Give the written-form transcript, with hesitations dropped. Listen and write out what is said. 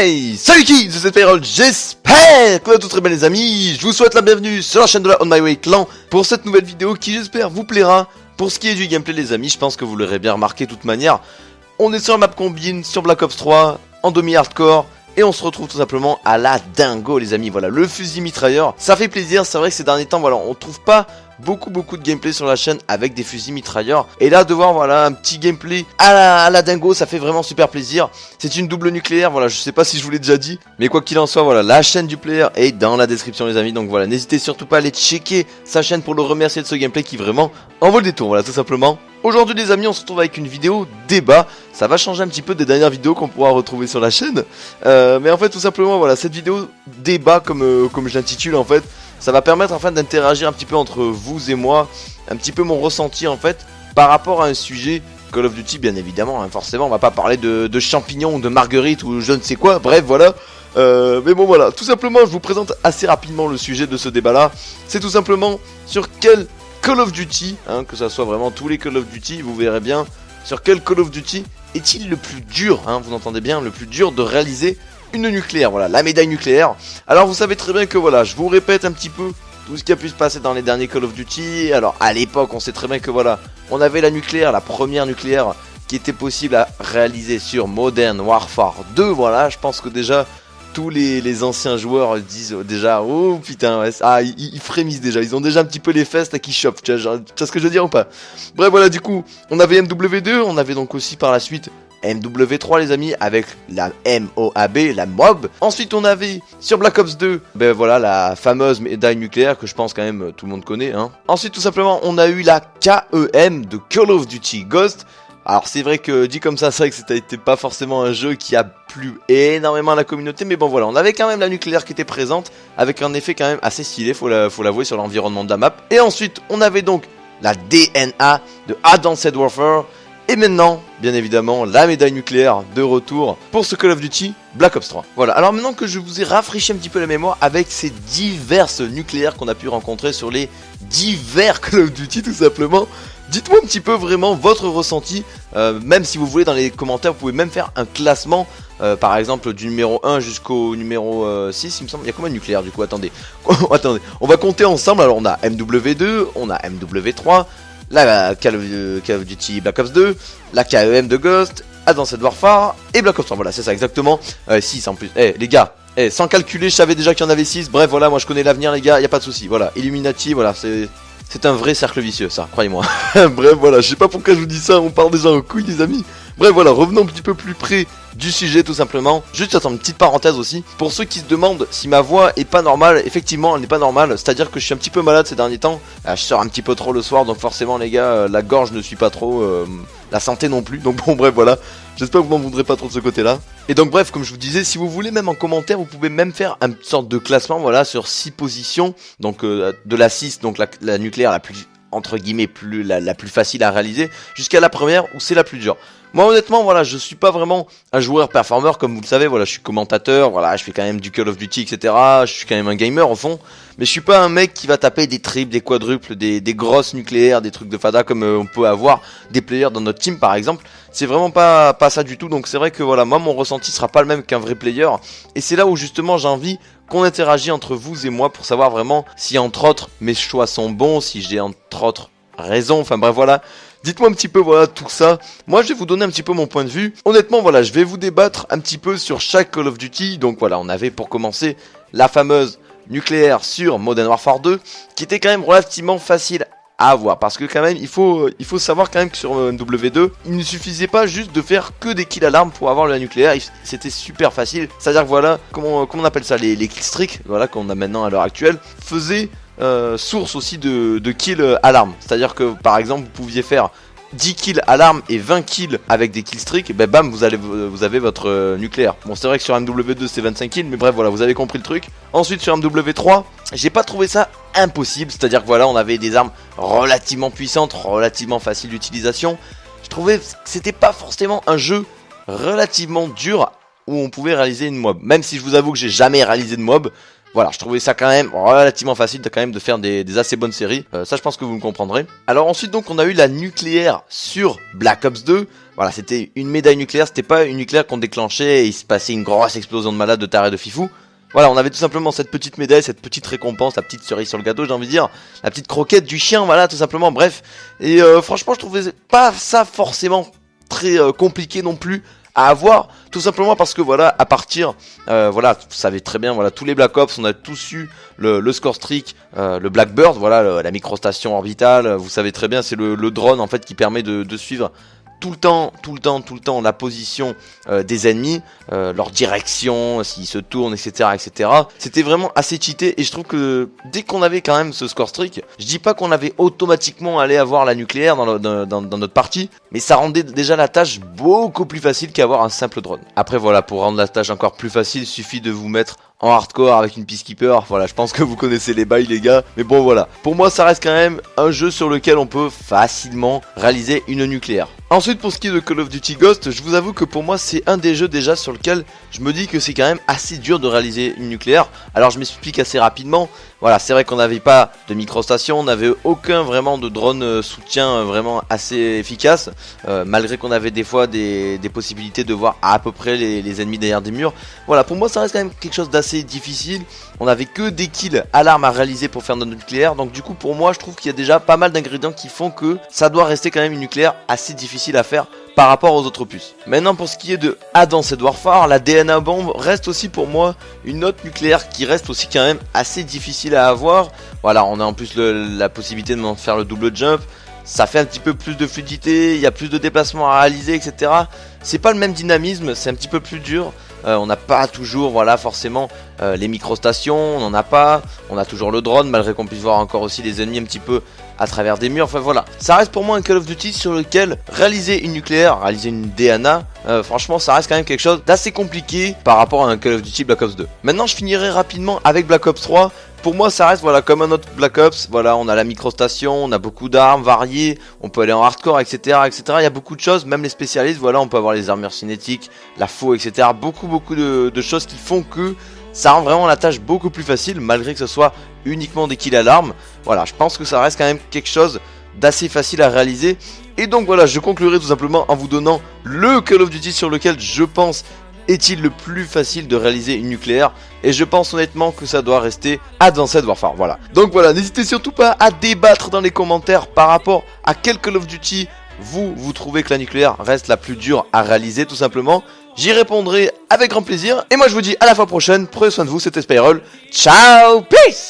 Hey, salut qui, c'est Payroll, j'espère que vous allez tous très bien les amis. Je vous souhaite la bienvenue sur la chaîne de la On My Way Clan pour cette nouvelle vidéo qui j'espère vous plaira. Pour ce qui est du gameplay les amis, je pense que vous l'aurez bien remarqué de toute manière. On est sur la map combine, sur Black Ops 3, en demi-hardcore. Et on se retrouve tout simplement à la dingo les amis, voilà, le fusil mitrailleur. Ça fait plaisir, c'est vrai que ces derniers temps, voilà, on trouve pas beaucoup de gameplay sur la chaîne avec des fusils mitrailleurs. Et là de voir voilà un petit gameplay à la dingo, ça fait vraiment super plaisir. C'est une double nucléaire, voilà, je sais pas si je vous l'ai déjà dit, mais quoi qu'il en soit, voilà, la chaîne du player est dans la description les amis. Donc voilà, n'hésitez surtout pas à aller checker sa chaîne pour le remercier de ce gameplay qui vraiment en vaut le détour, voilà tout simplement. Aujourd'hui les amis, on se retrouve avec une vidéo débat. Ça va changer un petit peu des dernières vidéos qu'on pourra retrouver sur la chaîne. Mais en fait tout simplement voilà, cette vidéo débat comme je l'intitule en fait, ça va permettre enfin d'interagir un petit peu entre vous et moi, un petit peu mon ressenti en fait par rapport à un sujet Call of Duty bien évidemment, hein, forcément on va pas parler de champignons, de marguerites ou je ne sais quoi, bref voilà. Mais bon voilà, tout simplement je vous présente assez rapidement le sujet de ce débat là. C'est tout simplement sur quel Call of Duty, hein, que ça soit vraiment tous les Call of Duty, vous verrez bien, sur quel Call of Duty est-il le plus dur, hein, vous entendez bien, le plus dur de réaliser une nucléaire, voilà, la médaille nucléaire. Alors vous savez très bien que voilà, je vous répète un petit peu tout ce qui a pu se passer dans les derniers Call of Duty. Alors à l'époque, on sait très bien que voilà, on avait la nucléaire, la première nucléaire qui était possible à réaliser sur Modern Warfare 2, voilà, je pense que déjà tous les anciens joueurs disent déjà oh putain ouais, ah ils frémissent déjà, ils ont déjà un petit peu les fesses là qui chauffent, tu vois ce que je veux dire ou pas. Bref voilà, du coup on avait MW2, on avait donc aussi par la suite MW3 les amis avec la MOAB, la MOB. Ensuite on avait sur Black Ops 2, ben voilà la fameuse médaille nucléaire que je pense quand même tout le monde connaît, hein. Ensuite tout simplement on a eu la KEM de Call of Duty Ghost. Alors c'est vrai que dit comme ça, c'est vrai que c'était pas forcément un jeu qui a plu énormément à la communauté, mais bon voilà, on avait quand même la nucléaire qui était présente, avec un effet quand même assez stylé, faut l'avouer, sur l'environnement de la map. Et ensuite, on avait donc la DNA de Advanced Warfare, et maintenant, bien évidemment, la médaille nucléaire de retour pour ce Call of Duty Black Ops 3. Voilà, alors maintenant que je vous ai rafraîchi un petit peu la mémoire avec ces diverses nucléaires qu'on a pu rencontrer sur les divers Call of Duty tout simplement, dites-moi un petit peu vraiment votre ressenti, même si vous voulez dans les commentaires, vous pouvez même faire un classement, par exemple du numéro 1 jusqu'au numéro 6, il me semble. Il y a combien de nucléaires du coup, attendez. Attendez, on va compter ensemble, alors on a MW2, on a MW3, la Call of Duty Black Ops 2, la KEM de Ghost, Advanced Warfare et Black Ops 3, voilà c'est ça exactement, 6 en plus. Les gars, sans calculer je savais déjà qu'il y en avait 6, bref voilà, moi je connais l'avenir les gars, y a pas de souci. Voilà, Illuminati, voilà, c'est un vrai cercle vicieux, ça, croyez-moi. Bref, voilà, je sais pas pourquoi je vous dis ça, on part déjà en couille, les amis. Bref, voilà, revenons un petit peu plus près du sujet, tout simplement. Juste, attends, une petite parenthèse aussi. Pour ceux qui se demandent si ma voix est pas normale, effectivement, elle n'est pas normale. C'est-à-dire que je suis un petit peu malade ces derniers temps. Je sors un petit peu trop le soir, donc forcément, les gars, la gorge ne suit pas trop, la santé non plus. Donc bon, bref, voilà. J'espère que vous m'en voudrez pas trop de ce côté-là. Et donc bref, comme je vous disais, si vous voulez même en commentaire, vous pouvez même faire une sorte de classement, voilà, sur 6 positions. Donc de la 6, donc la nucléaire la plus, entre guillemets, la plus facile à réaliser, jusqu'à la première où c'est la plus dure. Moi honnêtement voilà, je suis pas vraiment un joueur performeur comme vous le savez, voilà, je suis commentateur, voilà, je fais quand même du Call of Duty etc, je suis quand même un gamer au fond, mais je suis pas un mec qui va taper des triples, des quadruples, des grosses nucléaires, des trucs de fada comme on peut avoir des players dans notre team par exemple. C'est vraiment pas ça du tout, donc c'est vrai que voilà, moi mon ressenti sera pas le même qu'un vrai player, et c'est là où justement j'ai envie qu'on interagit entre vous et moi pour savoir vraiment si entre autres mes choix sont bons, si j'ai entre autres raison, enfin bref voilà. Dites-moi un petit peu voilà tout ça. Moi je vais vous donner un petit peu mon point de vue. Honnêtement voilà, je vais vous débattre un petit peu sur chaque Call of Duty. Donc voilà, on avait pour commencer la fameuse nucléaire sur Modern Warfare 2 qui était quand même relativement facile à avoir, parce que quand même il faut savoir quand même que sur MW2 il ne suffisait pas juste de faire que des kills à l'arme pour avoir la nucléaire, c'était super facile. C'est à dire que voilà, comment on appelle ça, les killstreaks, voilà, qu'on a maintenant à l'heure actuelle, faisaient source aussi de kills à l'arme. C'est à dire que par exemple vous pouviez faire 10 kills à l'arme et 20 kills avec des killstreaks, et ben bam, vous avez votre nucléaire. Bon c'est vrai que sur MW2 c'est 25 kills, mais bref voilà, vous avez compris le truc. Ensuite sur MW3, j'ai pas trouvé ça impossible, c'est à dire que voilà, on avait des armes relativement puissantes, relativement faciles d'utilisation. Je trouvais que c'était pas forcément un jeu relativement dur où on pouvait réaliser une mob, même si je vous avoue que j'ai jamais réalisé de mob. Voilà, je trouvais ça quand même relativement facile quand même de faire des assez bonnes séries. Ça, je pense que vous me comprendrez. Alors ensuite, donc, on a eu la nucléaire sur Black Ops 2. Voilà, c'était une médaille nucléaire, c'était pas une nucléaire qu'on déclenchait et il se passait une grosse explosion de malade, de taré, de fifou. Voilà, on avait tout simplement cette petite médaille, cette petite récompense, la petite cerise sur le gâteau, j'ai envie de dire, la petite croquette du chien, voilà, tout simplement, bref. Et franchement, je trouvais pas ça forcément très compliqué non plus à avoir, tout simplement parce que voilà, à partir, voilà, vous savez très bien, voilà, tous les Black Ops, on a tous eu le score streak, le Blackbird, voilà, la microstation orbitale, vous savez très bien, c'est le drone en fait qui permet de suivre tout le temps la position des ennemis, leur direction, s'ils se tournent, etc., etc. C'était vraiment assez cheaté et je trouve que dès qu'on avait quand même ce score streak, je dis pas qu'on avait automatiquement allé avoir la nucléaire dans notre partie, mais ça rendait déjà la tâche beaucoup plus facile qu'avoir un simple drone. Après voilà, pour rendre la tâche encore plus facile, il suffit de vous mettre en hardcore avec une peacekeeper, voilà, je pense que vous connaissez les bails les gars, mais bon voilà, pour moi ça reste quand même un jeu sur lequel on peut facilement réaliser une nucléaire. Ensuite pour ce qui est de Call of Duty Ghost, je vous avoue que pour moi c'est un des jeux déjà sur lequel je me dis que c'est quand même assez dur de réaliser une nucléaire. Alors je m'explique assez rapidement, voilà, c'est vrai qu'on n'avait pas de microstation, on n'avait aucun vraiment de drone soutien vraiment assez efficace, malgré qu'on avait des fois des possibilités de voir à peu près les ennemis derrière des murs. Voilà, pour moi ça reste quand même quelque chose d'assez difficile, on n'avait que des kills à l'arme à réaliser pour faire notre nucléaire, donc du coup pour moi je trouve qu'il y a déjà pas mal d'ingrédients qui font que ça doit rester quand même une nucléaire assez difficile à faire par rapport aux autres opus. Maintenant pour ce qui est de Advanced Warfare, la DNA bombe reste aussi pour moi une autre nucléaire qui reste aussi quand même assez difficile à avoir. Voilà, on a en plus la possibilité de faire le double jump, ça fait un petit peu plus de fluidité, il y a plus de déplacements à réaliser, etc. C'est pas le même dynamisme, c'est un petit peu plus dur. On n'a pas toujours, voilà, forcément les microstations, on n'en a pas. On a toujours le drone, malgré qu'on puisse voir encore aussi les ennemis un petit peu à travers des murs. Enfin voilà, ça reste pour moi un Call of Duty sur lequel réaliser une nucléaire, réaliser une DNA, franchement ça reste quand même quelque chose d'assez compliqué par rapport à un Call of Duty Black Ops 2. Maintenant je finirai rapidement avec Black Ops 3. Pour moi ça reste voilà comme un autre Black Ops, voilà, on a la microstation, on a beaucoup d'armes variées, on peut aller en hardcore, etc., etc. Il y a beaucoup de choses, même les spécialistes, voilà, on peut avoir les armures cinétiques, la faux, etc. Beaucoup de choses qui font que ça rend vraiment la tâche beaucoup plus facile, malgré que ce soit uniquement des kills à l'arme. Voilà, je pense que ça reste quand même quelque chose d'assez facile à réaliser. Et donc voilà, je conclurai tout simplement en vous donnant le Call of Duty sur lequel je pense est-il le plus facile de réaliser une nucléaire, et je pense honnêtement que ça doit rester Advanced Warfare, voilà. Donc voilà, n'hésitez surtout pas à débattre dans les commentaires par rapport à quel Call of Duty vous trouvez que la nucléaire reste la plus dure à réaliser tout simplement. J'y répondrai avec grand plaisir, et moi je vous dis à la fois prochaine, prenez soin de vous, c'était Spyroll, ciao, peace.